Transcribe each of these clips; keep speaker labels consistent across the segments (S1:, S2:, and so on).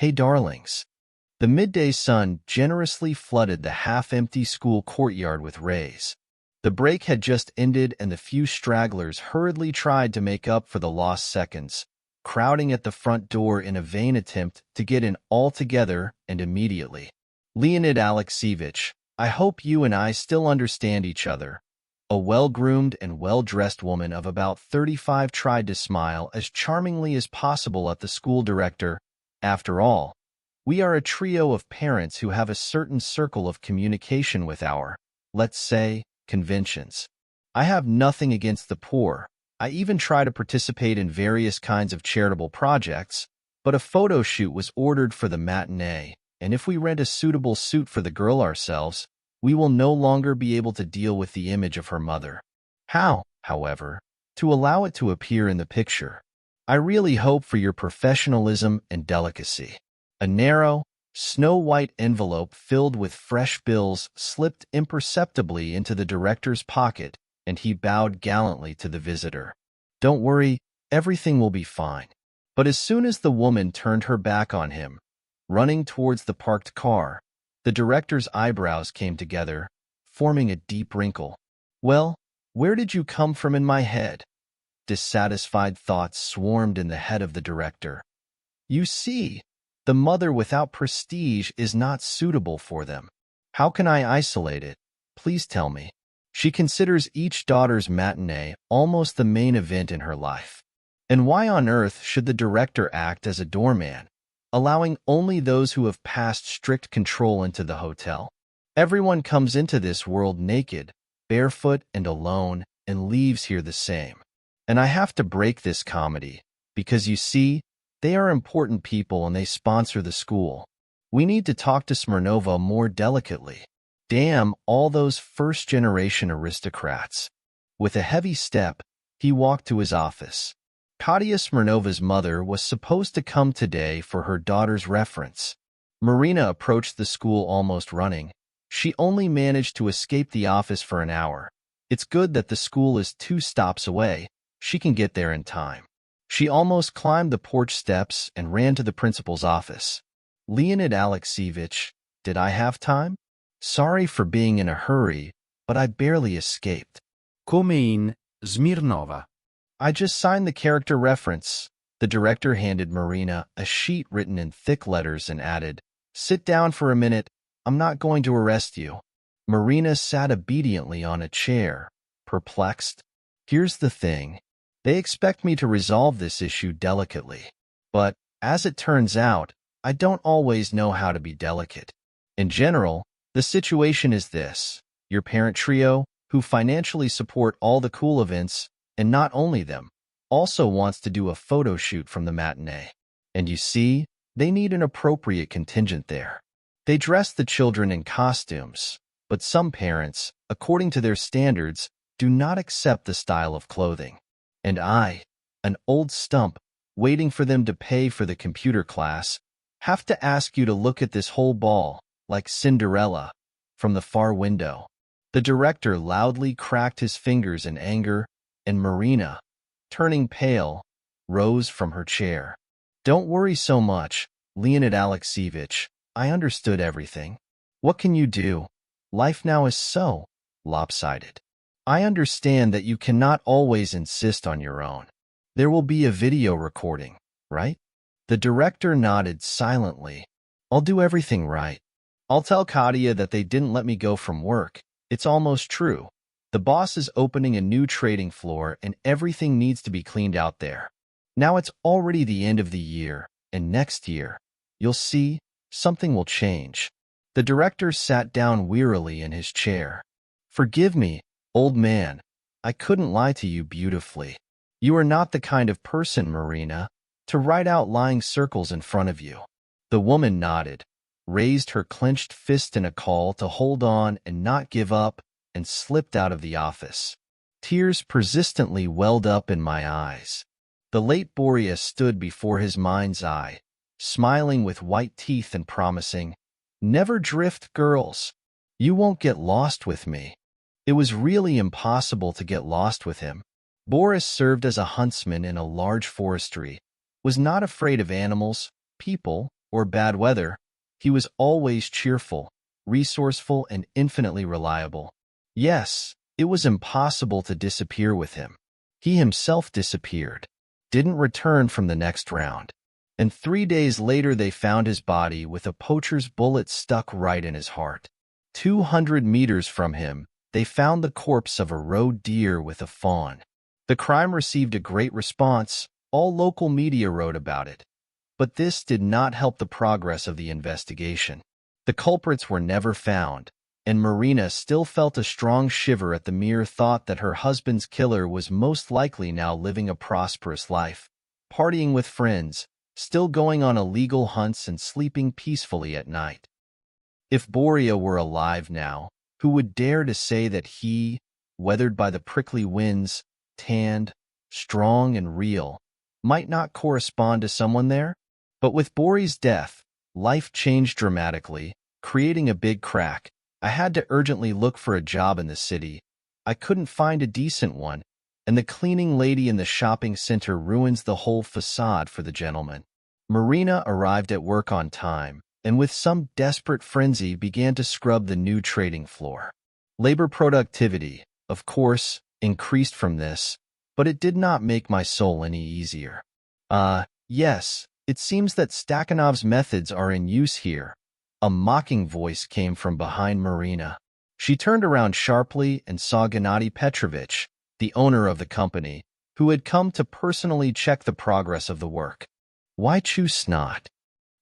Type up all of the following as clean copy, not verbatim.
S1: Hey darlings. The midday sun generously flooded the half-empty school courtyard with rays. The break had just ended and the few stragglers hurriedly tried to make up for the lost seconds, crowding at the front door in a vain attempt to get in all together and immediately. Leonid Alekseevich, I hope you and I still understand each other. A well-groomed and well-dressed woman of about 35 tried to smile as charmingly as possible at the school director. After all, we are a trio of parents who have a certain circle of communication with our, let's say, conventions. I have nothing against the poor. I even try to participate in various kinds of charitable projects, but a photo shoot was ordered for the matinee, and if we rent a suitable suit for the girl ourselves, we will no longer be able to deal with the image of her mother. How, however, to allow it to appear in the picture? I really hope for your professionalism and delicacy. A narrow, snow-white envelope filled with fresh bills slipped imperceptibly into the director's pocket, and he bowed gallantly to the visitor. Don't worry, everything will be fine. But as soon as the woman turned her back on him, running towards the parked car, the director's eyebrows came together, forming a deep wrinkle. Well, where did you come from in my head? Dissatisfied thoughts swarmed in the head of the director. You see, the mother without prestige is not suitable for them. How can I isolate it? Please tell me. She considers each daughter's matinee almost the main event in her life. And why on earth should the director act as a doorman, allowing only those who have passed strict control into the hotel? Everyone comes into this world naked, barefoot and alone, and leaves here the same. And I have to break this comedy, because you see, they are important people and they sponsor the school. We need to talk to Smirnova more delicately. Damn all those first-generation aristocrats. With a heavy step, he walked to his office. Katya Smirnova's mother was supposed to come today for her daughter's reference. Marina approached the school almost running. She only managed to escape the office for an hour. It's good that the school is 2 stops away. She can get there in time. She almost climbed the porch steps and ran to the principal's office. Leonid Alekseevich, did I have time? Sorry for being in a hurry, but I barely escaped.
S2: Come in, Smirnova.
S1: I just signed the character reference. The director handed Marina a sheet written in thick letters and added, Sit down for a minute. I'm not going to arrest you. Marina sat obediently on a chair, perplexed. Here's the thing. They expect me to resolve this issue delicately. But, as it turns out, I don't always know how to be delicate. In general, the situation is this. Your parent trio, who financially support all the cool events, and not only them, also wants to do a photo shoot from the matinee. And you see, they need an appropriate contingent there. They dress the children in costumes, but some parents, according to their standards, do not accept the style of clothing. And I, an old stump, waiting for them to pay for the computer class, have to ask you to look at this whole ball, like Cinderella, from the far window. The director loudly cracked his fingers in anger, and Marina, turning pale, rose from her chair. Don't worry so much, Leonid Alekseevich. I understood everything. What can you do? Life now is so lopsided. I understand that you cannot always insist on your own. There will be a video recording, right? The director nodded silently. I'll do everything right. I'll tell Katya that they didn't let me go from work. It's almost true. The boss is opening a new trading floor and everything needs to be cleaned out there. Now it's already the end of the year, and next year, you'll see, something will change. The director sat down wearily in his chair. Forgive me, old man. I couldn't lie to you beautifully. You are not the kind of person, Marina, to write out lying circles in front of you. The woman nodded, raised her clenched fist in a call to hold on and not give up, and slipped out of the office. Tears persistently welled up in my eyes. The late Boreas stood before his mind's eye, smiling with white teeth and promising, Never drift, girls. You won't get lost with me. It was really impossible to get lost with him. Boris served as a huntsman in a large forestry, was not afraid of animals, people, or bad weather, he was always cheerful, resourceful, and infinitely reliable. Yes, it was impossible to disappear with him. He himself disappeared, didn't return from the next round. And 3 days later they found his body with a poacher's bullet stuck right in his heart. 200 meters from him, they found the corpse of a roe deer with a fawn. The crime received a great response. All local media wrote about it. But this did not help the progress of the investigation. The culprits were never found, and Marina still felt a strong shiver at the mere thought that her husband's killer was most likely now living a prosperous life, partying with friends, still going on illegal hunts and sleeping peacefully at night. If Boria were alive now, who would dare to say that he, weathered by the prickly winds, tanned, strong and real, might not correspond to someone there? But with Bori's death, life changed dramatically, creating a big crack. I had to urgently look for a job in the city. I couldn't find a decent one, and the cleaning lady in the shopping center ruins the whole facade for the gentleman. Marina arrived at work on time, and with some desperate frenzy began to scrub the new trading floor. Labor productivity, of course, increased from this, but it did not make my soul any easier. Yes, it seems that Stakhanov's methods are in use here. A mocking voice came from behind Marina. She turned around sharply and saw Gennady Petrovich, the owner of the company, who had come to personally check the progress of the work. "Why chew snot?"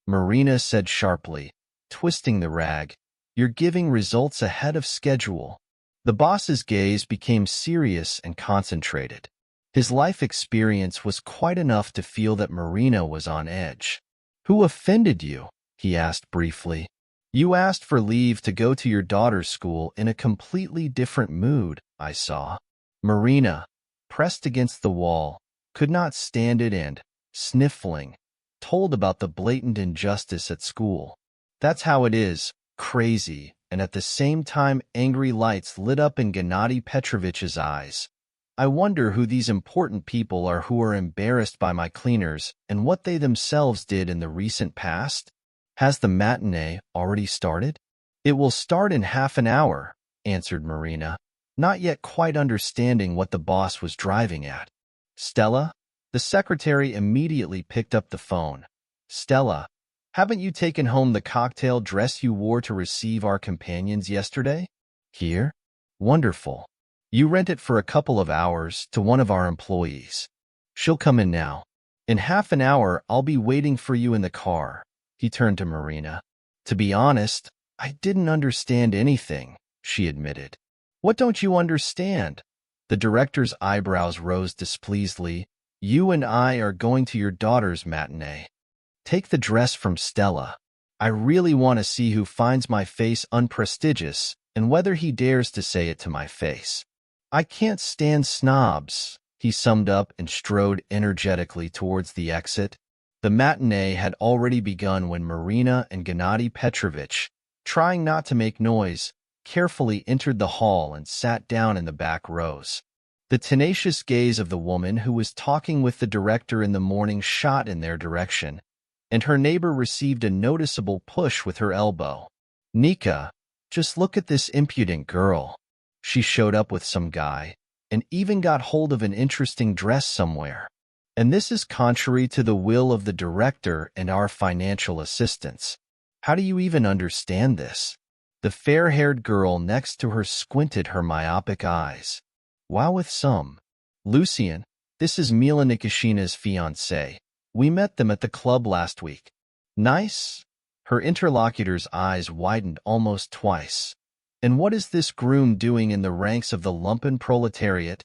S1: Marina said sharply, twisting the rag. "You're giving results ahead of schedule." The boss's gaze became serious and concentrated. His life experience was quite enough to feel that Marina was on edge. "Who offended you?" he asked briefly. "You asked for leave to go to your daughter's school in a completely different mood, I saw." Marina, pressed against the wall, could not stand it and, sniffling, told about the blatant injustice at school. "That's how it is, crazy," and at the same time angry lights lit up in Gennady Petrovich's eyes. "I wonder who these important people are who are embarrassed by my cleaners and what they themselves did in the recent past. Has the matinee already started?" "It will start in half an hour," answered Marina, not yet quite understanding what the boss was driving at. "Stella?" The secretary immediately picked up the phone. "Stella, haven't you taken home the cocktail dress you wore to receive our companions yesterday?" "Here?" "Wonderful. You rent it for a couple of hours to one of our employees. She'll come in now. In half an hour, I'll be waiting for you in the car." He turned to Marina. "To be honest, I didn't understand anything," she admitted. "What don't you understand?" The director's eyebrows rose displeasedly. "You and I are going to your daughter's matinee. Take the dress from Stella. I really want to see who finds my face unprestigious and whether he dares to say it to my face. I can't stand snobs," he summed up and strode energetically towards the exit. The matinee had already begun when Marina and Gennady Petrovich, trying not to make noise, carefully entered the hall and sat down in the back rows. The tenacious gaze of the woman who was talking with the director in the morning shot in their direction, and her neighbor received a noticeable push with her elbow. "Nika, just look at this impudent girl. She showed up with some guy, and even got hold of an interesting dress somewhere. And this is contrary to the will of the director and our financial assistants. How do you even understand this?" The fair-haired girl next to her squinted her myopic eyes. "Wow, with some. Lucian, this is Mila Nikishina's fiancé. We met them at the club last week." "Nice?" Her interlocutor's eyes widened almost twice. "And what is this groom doing in the ranks of the lumpen proletariat?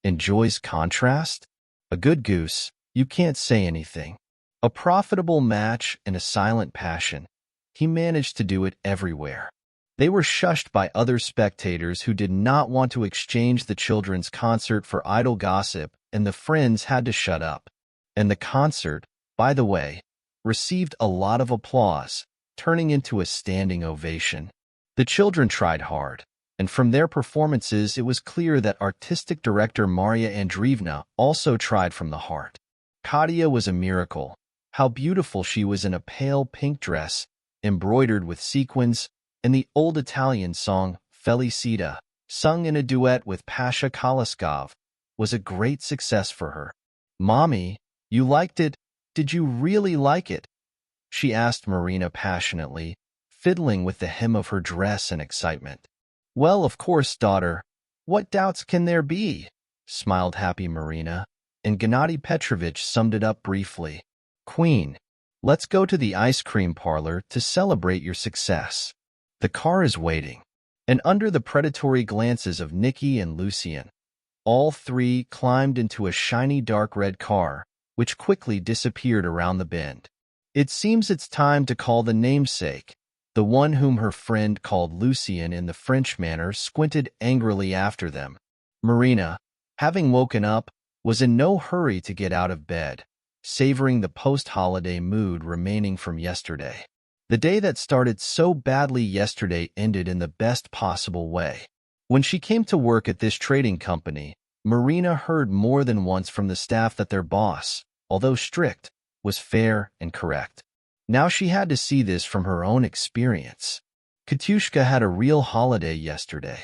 S1: Enjoys contrast? A good goose, you can't say anything. A profitable match and a silent passion. He managed to do it everywhere." They were shushed by other spectators who did not want to exchange the children's concert for idle gossip, and the friends had to shut up. And the concert, by the way, received a lot of applause, turning into a standing ovation. The children tried hard, and from their performances it was clear that artistic director Maria Andreevna also tried from the heart. Katia was a miracle. How beautiful she was in a pale pink dress, embroidered with sequins, and the old Italian song, Felicita, sung in a duet with Pasha Kalaskov, was a great success for her. "Mommy, you liked it? Did you really like it?" she asked Marina passionately, fiddling with the hem of her dress in excitement. "Well, of course, daughter. What doubts can there be?" smiled happy Marina, and Gennady Petrovich summed it up briefly. "Queen, let's go to the ice cream parlor to celebrate your success. The car is waiting." And under the predatory glances of Nicky and Lucien, all three climbed into a shiny dark red car, which quickly disappeared around the bend. It seems it's time to call the namesake. The one whom her friend called Lucien in the French manner squinted angrily after them. Marina, having woken up, was in no hurry to get out of bed, savoring the post-holiday mood remaining from yesterday. The day that started so badly yesterday ended in the best possible way. When she came to work at this trading company, Marina heard more than once from the staff that their boss, although strict, was fair and correct. Now she had to see this from her own experience. Katyushka had a real holiday yesterday.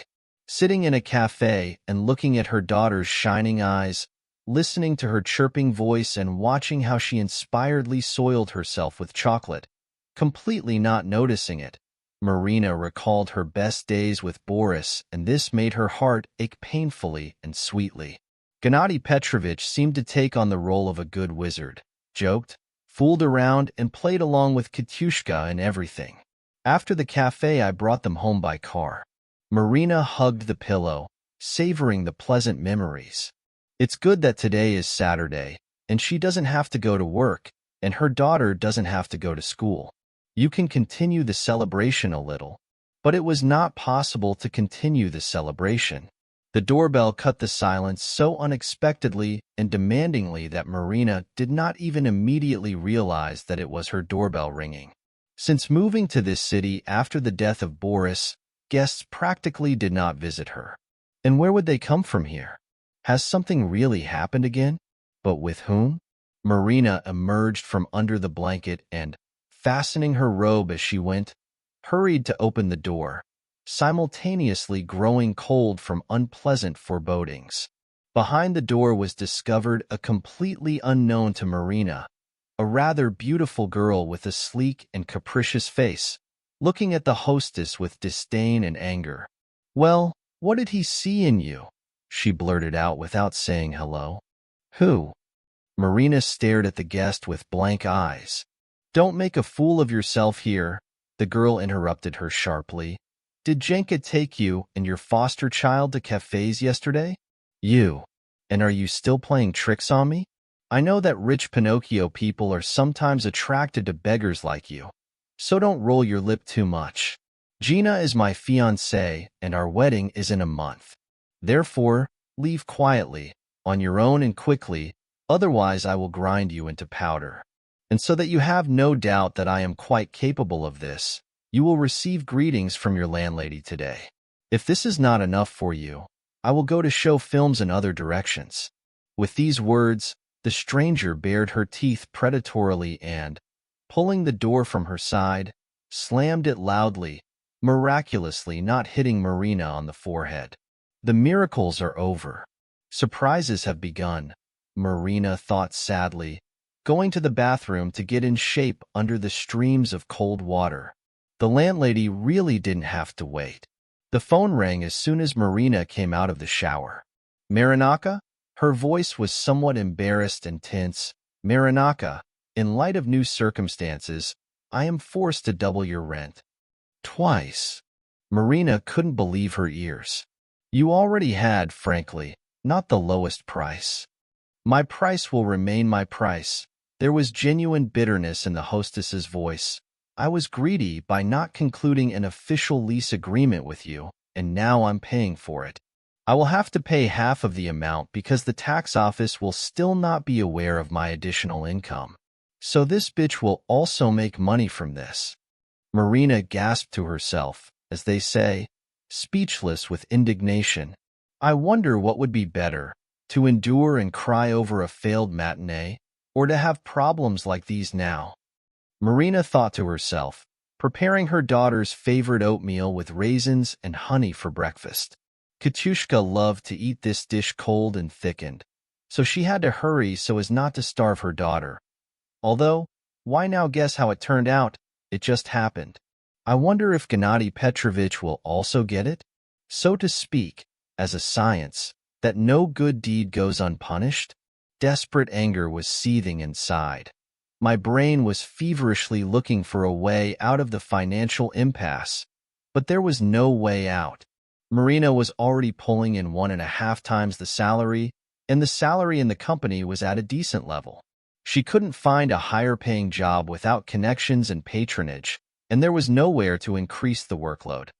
S1: Sitting in a cafe and looking at her daughter's shining eyes, listening to her chirping voice and watching how she inspiredly soiled herself with chocolate, completely not noticing it, Marina recalled her best days with Boris, and this made her heart ache painfully and sweetly. Gennady Petrovich seemed to take on the role of a good wizard, joked, fooled around, and played along with Katyushka and everything. After the cafe, I brought them home by car. Marina hugged the pillow, savoring the pleasant memories. It's good that today is Saturday, and she doesn't have to go to work, and her daughter doesn't have to go to school. You can continue the celebration a little. But it was not possible to continue the celebration. The doorbell cut the silence so unexpectedly and demandingly that Marina did not even immediately realize that it was her doorbell ringing. Since moving to this city after the death of Boris, guests practically did not visit her. And where would they come from here? Has something really happened again? But with whom? Marina emerged from under the blanket and, fastening her robe as she went, hurried to open the door, simultaneously growing cold from unpleasant forebodings. Behind the door was discovered a completely unknown to Marina, a rather beautiful girl with a sleek and capricious face, looking at the hostess with disdain and anger. "Well, what did he see in you?" she blurted out without saying hello. "Who?" Marina stared at the guest with blank eyes. "Don't make a fool of yourself here," the girl interrupted her sharply. "Did Jenka take you and your foster child to cafes yesterday?" "You. And are you still playing tricks on me? I know that rich Pinocchio people are sometimes attracted to beggars like you, so don't roll your lip too much. Gina is my fiancée, and our wedding is in a month. Therefore, leave quietly, on your own and quickly, otherwise I will grind you into powder. And so that you have no doubt that I am quite capable of this, you will receive greetings from your landlady today. If this is not enough for you, I will go to show films in other directions." With these words, the stranger bared her teeth predatorily and, pulling the door from her side, slammed it loudly, miraculously not hitting Marina on the forehead. The miracles are over. Surprises have begun, Marina thought sadly, going to the bathroom to get in shape under the streams of cold water. The landlady really didn't have to wait. The phone rang as soon as Marina came out of the shower. "Marinaka?" Her voice was somewhat embarrassed and tense. "Marinaka, in light of new circumstances, I am forced to double your rent." "Twice?" Marina couldn't believe her ears. "You already had, frankly, not the lowest price." "My price will remain my price." There was genuine bitterness in the hostess's voice. "I was greedy by not concluding an official lease agreement with you, and now I'm paying for it. I will have to pay half of the amount because the tax office will still not be aware of my additional income. So this bitch will also make money from this." Marina gasped to herself, as they say, speechless with indignation. I wonder what would be better, to endure and cry over a failed matinee, or to have problems like these now. Marina thought to herself, preparing her daughter's favorite oatmeal with raisins and honey for breakfast. Katyushka loved to eat this dish cold and thickened, so she had to hurry so as not to starve her daughter. Although, why now guess how it turned out? It just happened. I wonder if Gennady Petrovich will also get it? So to speak, as a science, that no good deed goes unpunished? Desperate anger was seething inside. My brain was feverishly looking for a way out of the financial impasse, but there was no way out. Marina was already pulling in 1.5 times the salary, and the salary in the company was at a decent level. She couldn't find a higher-paying job without connections and patronage, and there was nowhere to increase the workload.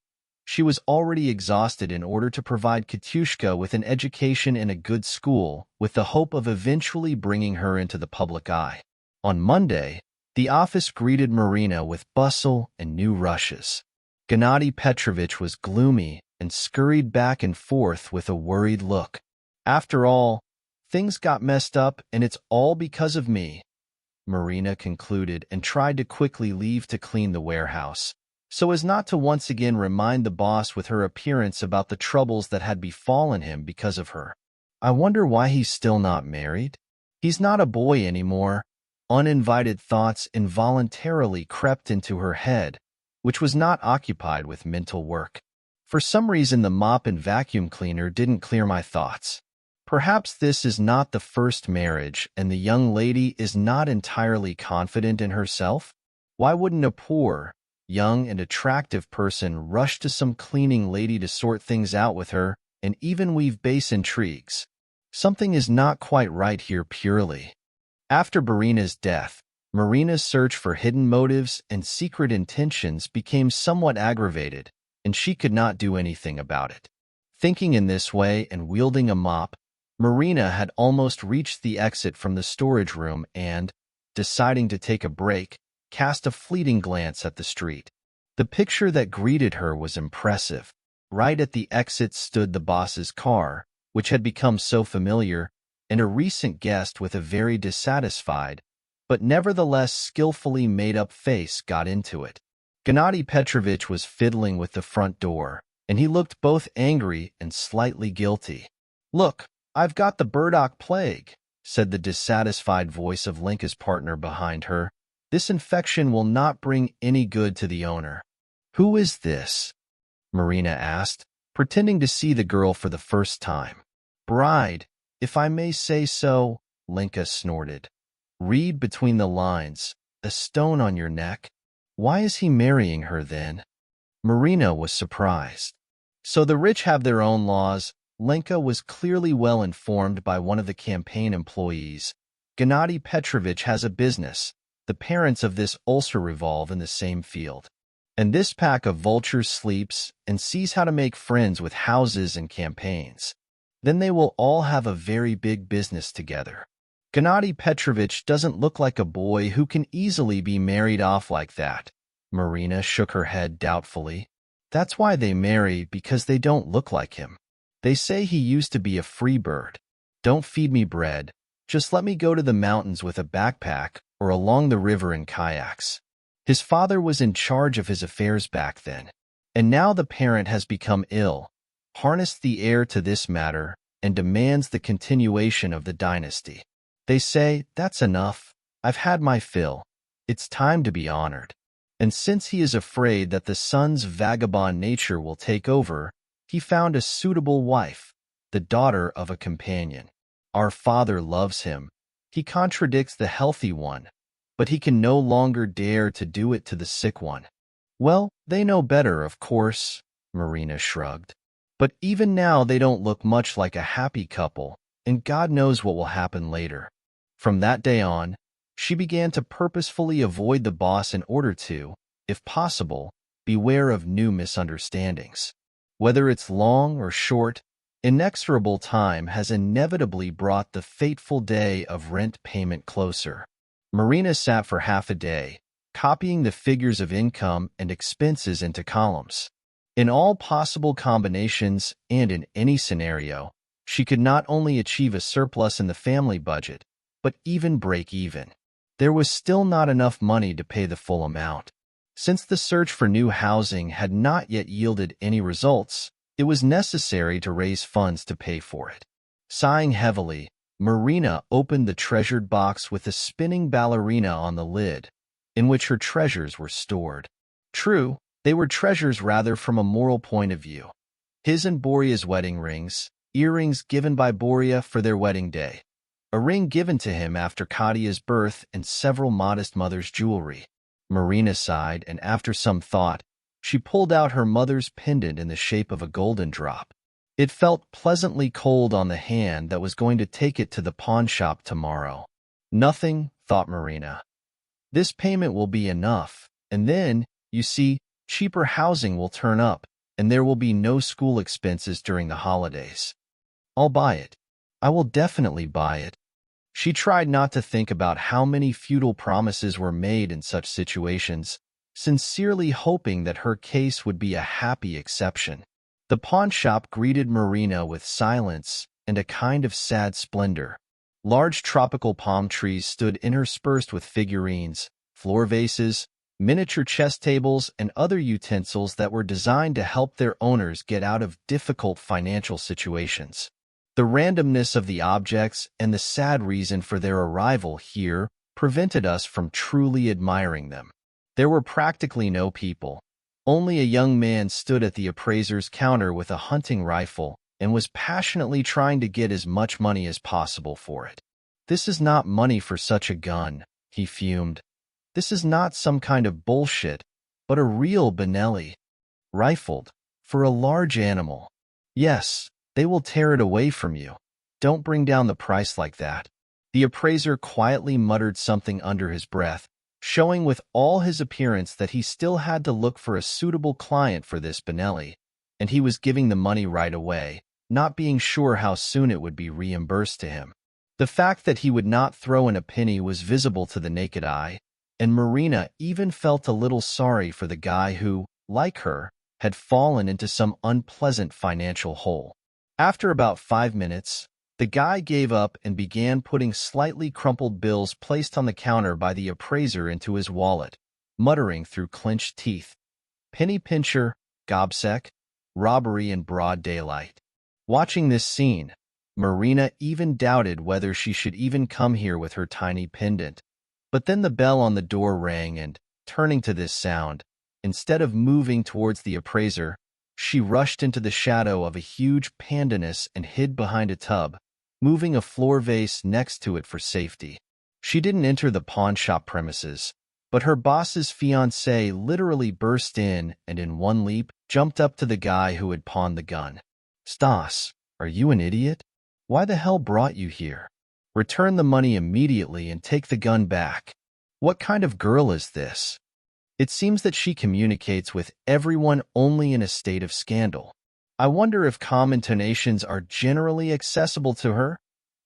S1: She was already exhausted in order to provide Katyushka with an education in a good school, with the hope of eventually bringing her into the public eye. On Monday, the office greeted Marina with bustle and new rushes. Gennady Petrovich was gloomy and scurried back and forth with a worried look. After all, things got messed up and it's all because of me, Marina concluded and tried to quickly leave to clean the warehouse, so as not to once again remind the boss with her appearance about the troubles that had befallen him because of her. I wonder why he's still not married? He's not a boy anymore. Uninvited thoughts involuntarily crept into her head, which was not occupied with mental work. For some reason, the mop and vacuum cleaner didn't clear my thoughts. Perhaps this is not the first marriage and the young lady is not entirely confident in herself? Why wouldn't a poor, young and attractive person rush to some cleaning lady to sort things out with her and even weave base intrigues? Something is not quite right here purely. After Marina's death, Marina's search for hidden motives and secret intentions became somewhat aggravated, and she could not do anything about it. Thinking in this way and wielding a mop, Marina had almost reached the exit from the storage room and, deciding to take a break, cast a fleeting glance at the street. The picture that greeted her was impressive. Right at the exit stood the boss's car, which had become so familiar, and a recent guest with a very dissatisfied, but nevertheless skillfully made-up face got into it. Gennady Petrovich was fiddling with the front door, and he looked both angry and slightly guilty. "Look, I've got the burdock plague," said the dissatisfied voice of Lenka's partner behind her. "This infection will not bring any good to the owner." "Who is this?" Marina asked, pretending to see the girl for the first time. "Bride, if I may say so," Lenka snorted. "Read between the lines. A stone on your neck. Why is he marrying her then?" Marina was surprised. So the rich have their own laws. Lenka was clearly well informed by one of the campaign employees. Gennady Petrovich has a business. The parents of this ulcer revolve in the same field. And this pack of vultures sleeps and sees how to make friends with houses and campaigns. Then they will all have a very big business together. Gennady Petrovich doesn't look like a boy who can easily be married off like that. Marina shook her head doubtfully. That's why they marry, because they don't look like him. They say he used to be a free bird. Don't feed me bread. Just let me go to the mountains with a backpack or along the river in kayaks. His father was in charge of his affairs back then. And now the parent has become ill, harnessed the heir to this matter, and demands the continuation of the dynasty. They say, that's enough. I've had my fill. It's time to be honored. And since he is afraid that the son's vagabond nature will take over, he found a suitable wife, the daughter of a companion. Our father loves him. He contradicts the healthy one, but he can no longer dare to do it to the sick one. Well, they know better, of course, Marina shrugged. But even now they don't look much like a happy couple, and God knows what will happen later. From that day on, she began to purposefully avoid the boss in order to, if possible, beware of new misunderstandings. Whether it's long or short, inexorable time has inevitably brought the fateful day of rent payment closer. Marina sat for half a day, copying the figures of income and expenses into columns. In all possible combinations and in any scenario, she could not only achieve a surplus in the family budget, but even break even. There was still not enough money to pay the full amount. Since the search for new housing had not yet yielded any results, it was necessary to raise funds to pay for it. Sighing heavily, Marina opened the treasured box with a spinning ballerina on the lid, in which her treasures were stored. True, they were treasures rather from a moral point of view. His and Boria's wedding rings, earrings given by Boria for their wedding day, a ring given to him after Katia's birth, and several modest mother's jewelry. Marina sighed, and after some thought, she pulled out her mother's pendant in the shape of a golden drop. It felt pleasantly cold on the hand that was going to take it to the pawn shop tomorrow. Nothing, thought Marina. This payment will be enough, and then, you see, cheaper housing will turn up, and there will be no school expenses during the holidays. I'll buy it. I will definitely buy it. She tried not to think about how many futile promises were made in such situations, sincerely hoping that her case would be a happy exception. The pawnshop greeted Marina with silence and a kind of sad splendor. Large tropical palm trees stood interspersed with figurines, floor vases, miniature chess tables, and other utensils that were designed to help their owners get out of difficult financial situations. The randomness of the objects and the sad reason for their arrival here prevented us from truly admiring them. There were practically no people. Only a young man stood at the appraiser's counter with a hunting rifle and was passionately trying to get as much money as possible for it. "This is not money for such a gun," he fumed. "This is not some kind of bullshit, but a real Benelli. Rifled. For a large animal. Yes, they will tear it away from you. Don't bring down the price like that." The appraiser quietly muttered something under his breath, showing with all his appearance that he still had to look for a suitable client for this Benelli, and he was giving the money right away, not being sure how soon it would be reimbursed to him. The fact that he would not throw in a penny was visible to the naked eye, and Marina even felt a little sorry for the guy who, like her, had fallen into some unpleasant financial hole. After about 5 minutes, the guy gave up and began putting slightly crumpled bills placed on the counter by the appraiser into his wallet, muttering through clenched teeth, "Penny pincher, gobsec, robbery in broad daylight." Watching this scene, Marina even doubted whether she should even come here with her tiny pendant. But then the bell on the door rang and, turning to this sound, instead of moving towards the appraiser, she rushed into the shadow of a huge pandanus and hid behind a tub, moving a floor vase next to it for safety. She didn't enter the pawnshop premises, but her boss's fiancé literally burst in and in one leap jumped up to the guy who had pawned the gun. "Stas, are you an idiot? Why the hell brought you here? Return the money immediately and take the gun back. What kind of girl is this? It seems that she communicates with everyone only in a state of scandal. I wonder if calm intonations are generally accessible to her?"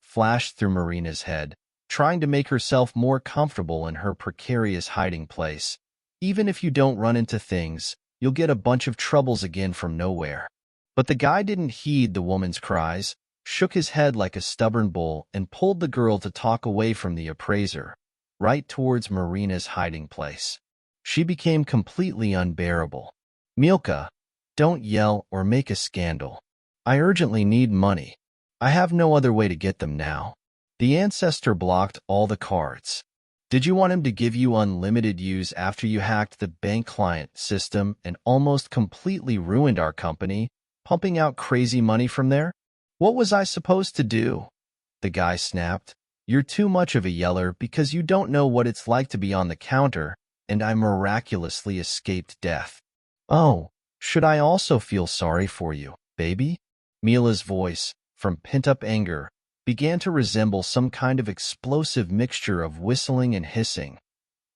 S1: flashed through Marina's head, trying to make herself more comfortable in her precarious hiding place. "Even if you don't run into things, you'll get a bunch of troubles again from nowhere." But the guy didn't heed the woman's cries, shook his head like a stubborn bull, and pulled the girl to talk away from the appraiser, right towards Marina's hiding place. She became completely unbearable. "Milka, don't yell or make a scandal. I urgently need money. I have no other way to get them now." The ancestor blocked all the cards. "Did you want him to give you unlimited use after you hacked the bank client system and almost completely ruined our company, pumping out crazy money from there? What was I supposed to do?" the guy snapped. "You're too much of a yeller because you don't know what it's like to be on the counter, and I miraculously escaped death. Oh, should I also feel sorry for you, baby?" Mila's voice, from pent-up anger, began to resemble some kind of explosive mixture of whistling and hissing.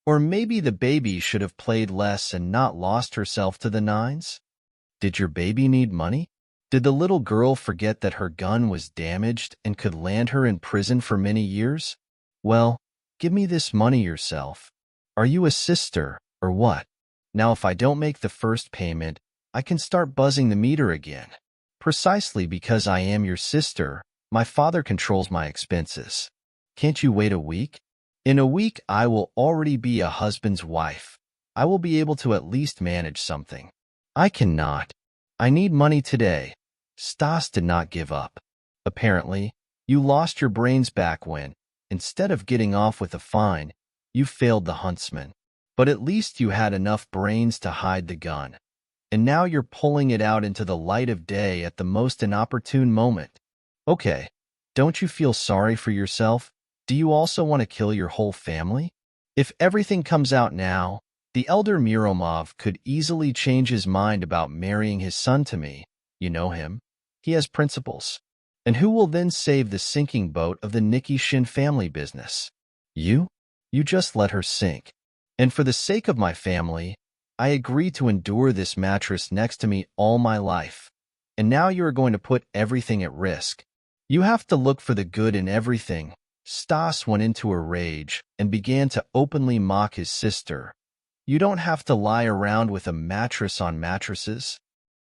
S1: Or maybe the baby should have played less and not lost herself to the nines? Did your baby need money? Did the little girl forget that her gun was damaged and could land her in prison for many years? Well, give me this money yourself. Are you a sister, or what? Now if I don't make the first payment, I can start buzzing the meter again. Precisely because I am your sister, my father controls my expenses. Can't you wait a week? In a week, I will already be a husband's wife. I will be able to at least manage something. I cannot. I need money today. Stas did not give up. Apparently, you lost your brains back when, instead of getting off with a fine, you failed the huntsman. But at least you had enough brains to hide the gun. And now you're pulling it out into the light of day at the most inopportune moment. Okay, don't you feel sorry for yourself? Do you also want to kill your whole family? If everything comes out now, the elder Miromov could easily change his mind about marrying his son to me. You know him. He has principles. And who will then save the sinking boat of the Nikishin family business? You? You just let her sink. And for the sake of my family, I agree to endure this mattress next to me all my life. And now you are going to put everything at risk. You have to look for the good in everything. Stas went into a rage and began to openly mock his sister. You don't have to lie around with a mattress on mattresses.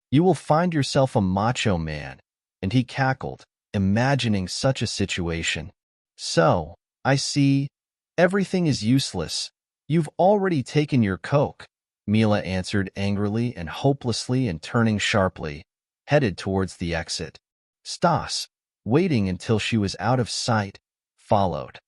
S1: You will find yourself a macho man. And he cackled, imagining such a situation. So, I see, everything is useless. You've already taken your coke, Mila answered angrily and hopelessly and turning sharply, headed towards the exit. Stas, waiting until she was out of sight, followed.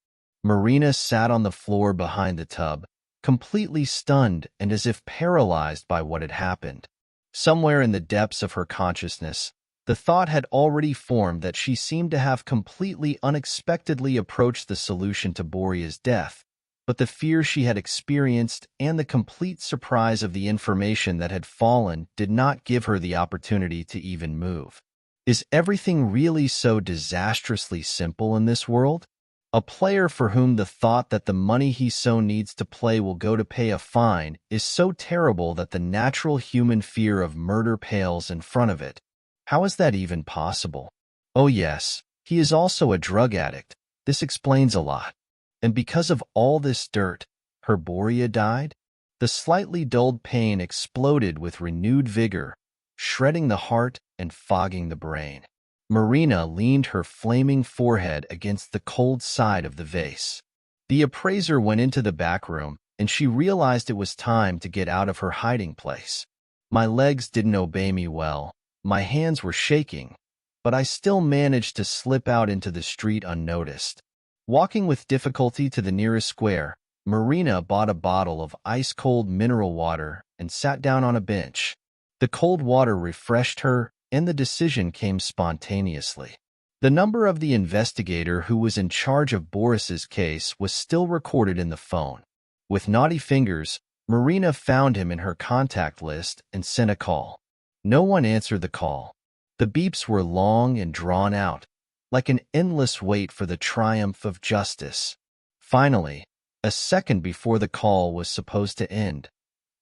S1: Marina sat on the floor behind the tub, completely stunned and as if paralyzed by what had happened. Somewhere in the depths of her consciousness, the thought had already formed that she seemed to have completely unexpectedly approached the solution to Boria's death, but the fear she had experienced and the complete surprise of the information that had fallen did not give her the opportunity to even move. Is everything really so disastrously simple in this world? A player for whom the thought that the money he so needs to play will go to pay a fine is so terrible that the natural human fear of murder pales in front of it. How is that even possible? Oh yes, he is also a drug addict. This explains a lot. And because of all this dirt, her Boria died? The slightly dulled pain exploded with renewed vigor, shredding the heart and fogging the brain. Marina leaned her flaming forehead against the cold side of the vase. The appraiser went into the back room, and she realized it was time to get out of her hiding place. My legs didn't obey me well. My hands were shaking, but I still managed to slip out into the street unnoticed. Walking with difficulty to the nearest square, Marina bought a bottle of ice-cold mineral water and sat down on a bench. The cold water refreshed her, and the decision came spontaneously. The number of the investigator who was in charge of Boris's case was still recorded in the phone. With naughty fingers, Marina found him in her contact list and sent a call. No one answered the call. The beeps were long and drawn out, like an endless wait for the triumph of justice. Finally, a second before the call was supposed to end,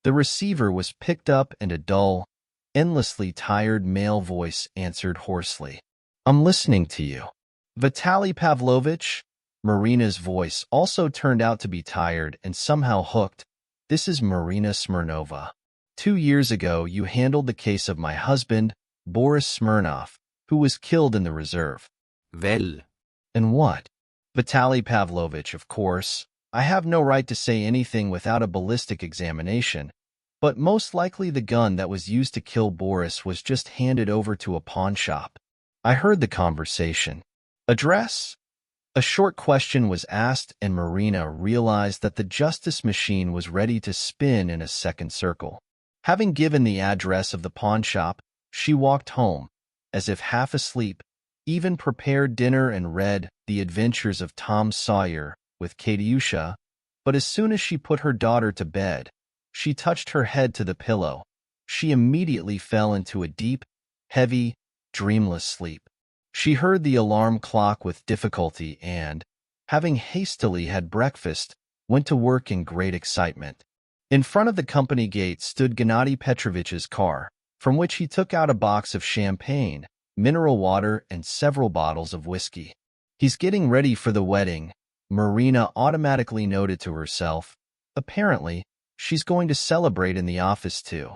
S1: the receiver was picked up and a dull, endlessly tired male voice answered hoarsely. I'm listening to you. Vitaly Pavlovich? Marina's voice also turned out to be tired and somehow hooked. This is Marina Smirnova. 2 years ago, you handled the case of my husband, Boris Smirnov, who was killed in the reserve.
S2: Well.
S1: And what? Vitaly Pavlovich, of course. I have no right to say anything without a ballistic examination, but most likely the gun that was used to kill Boris was just handed over to a pawn shop. I heard the conversation. Address? A short question was asked, and Marina realized that the justice machine was ready to spin in a second circle. Having given the address of the pawn shop, she walked home, as if half asleep, even prepared dinner and read The Adventures of Tom Sawyer with Katyusha, but as soon as she put her daughter to bed, she touched her head to the pillow. She immediately fell into a deep, heavy, dreamless sleep. She heard the alarm clock with difficulty and, having hastily had breakfast, went to work in great excitement. In front of the company gate stood Gennady Petrovich's car, from which he took out a box of champagne, mineral water, and several bottles of whiskey. He's getting ready for the wedding, Marina automatically noted to herself. Apparently, she's going to celebrate in the office too.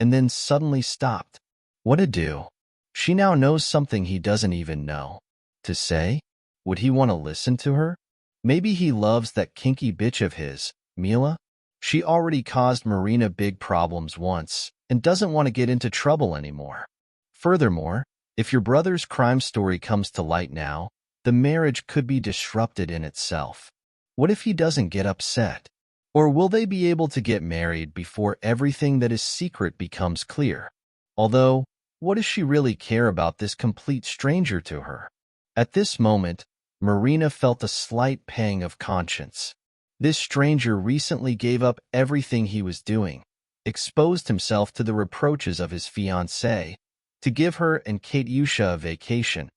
S1: And then suddenly stopped. What to do? She now knows something he doesn't even know. To say? Would he want to listen to her? Maybe he loves that kinky bitch of his, Mila? She already caused Marina big problems once and doesn't want to get into trouble anymore. Furthermore, if your brother's crime story comes to light now, the marriage could be disrupted in itself. What if he doesn't get upset? Or will they be able to get married before everything that is secret becomes clear? Although, what does she really care about this complete stranger to her? At this moment, Marina felt a slight pang of conscience. This stranger recently gave up everything he was doing, exposed himself to the reproaches of his fiancée, to give her and Katyusha a vacation,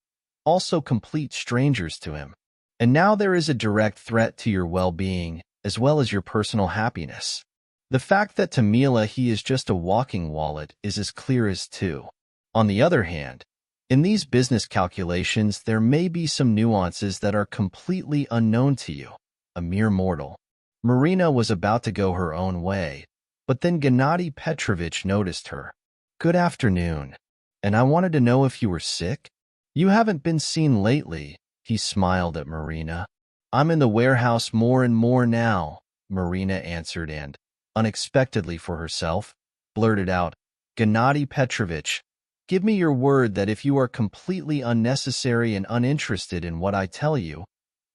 S1: also complete strangers to him. And now there is a direct threat to your well-being, as well as your personal happiness. The fact that to Mila he is just a walking wallet is as clear as two. On the other hand, in these business calculations there may be some nuances that are completely unknown to you, a mere mortal. Marina was about to go her own way, but then Gennady Petrovich noticed her. "Good afternoon. And I wanted to know if you were sick? You haven't been seen lately," he smiled at Marina. "I'm in the warehouse more and more now," Marina answered and, unexpectedly for herself, blurted out, "Gennady Petrovich, give me your word that if you are completely unnecessary and uninterested in what I tell you,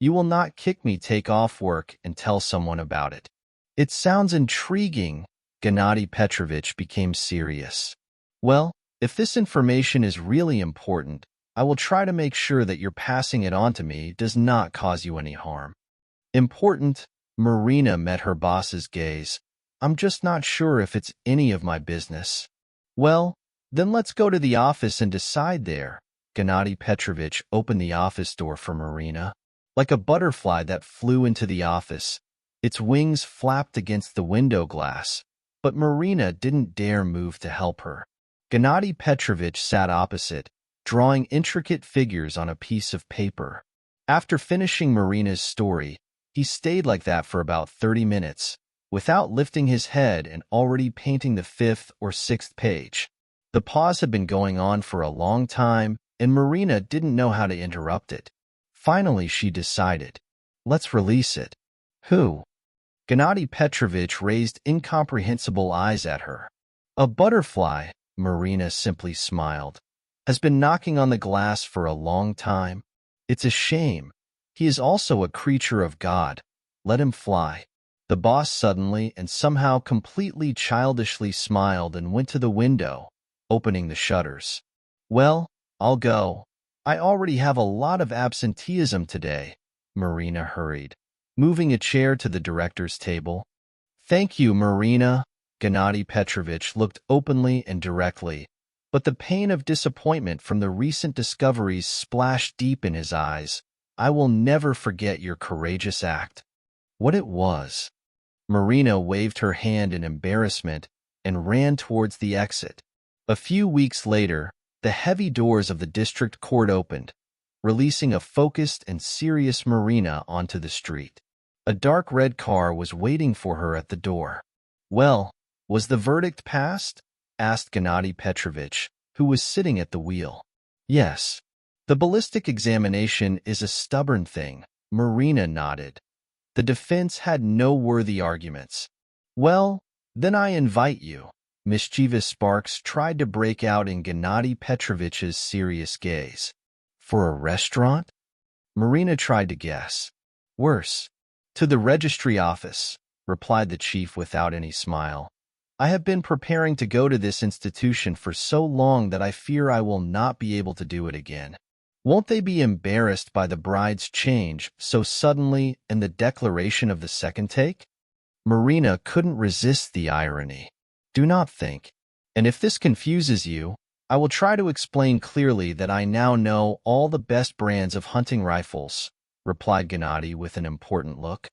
S1: you will not kick me take off work and tell someone about it." "It sounds intriguing." Gennady Petrovich became serious. "Well, if this information is really important, I will try to make sure that your passing it on to me does not cause you any harm." "Important?" Marina met her boss's gaze. "I'm just not sure if it's any of my business." "Well, then let's go to the office and decide there." Gennady Petrovich opened the office door for Marina. Like a butterfly that flew into the office, its wings flapped against the window glass, but Marina didn't dare move to help her. Gennady Petrovich sat opposite, drawing intricate figures on a piece of paper. After finishing Marina's story, he stayed like that for about 30 minutes, without lifting his head and already painting the 5th or 6th page. The pause had been going on for a long time, and Marina didn't know how to interrupt it. Finally, she decided, "Let's release it." "Who?" Gennady Petrovich raised incomprehensible eyes at her. "A butterfly," Marina simply smiled, "has been knocking on the glass for a long time. It's a shame. He is also a creature of God. Let him fly." The boss suddenly and somehow completely childishly smiled and went to the window, opening the shutters. "Well, I'll go. I already have a lot of absenteeism today," Marina hurried, moving a chair to the director's table. "Thank you, Marina." Gennady Petrovich looked openly and directly, but the pain of disappointment from the recent discoveries splashed deep in his eyes. "I will never forget your courageous act." What it was. Marina waved her hand in embarrassment and ran towards the exit. A few weeks later, the heavy doors of the district court opened, releasing a focused and serious Marina onto the street. A dark red car was waiting for her at the door. "Well, was the verdict passed?" asked Gennady Petrovich, who was sitting at the wheel. "Yes. The ballistic examination is a stubborn thing," Marina nodded. "The defense had no worthy arguments." "Well, then I invite you." Mischievous sparks tried to break out in Gennady Petrovich's serious gaze. "For a restaurant?" Marina tried to guess. "Worse. To the registry office," replied the chief without any smile. "I have been preparing to go to this institution for so long that I fear I will not be able to do it again." "Won't they be embarrassed by the bride's change so suddenly and the declaration of the second take?" Marina couldn't resist the irony. "Do not think. And if this confuses you, I will try to explain clearly that I now know all the best brands of hunting rifles," replied Gennady with an important look.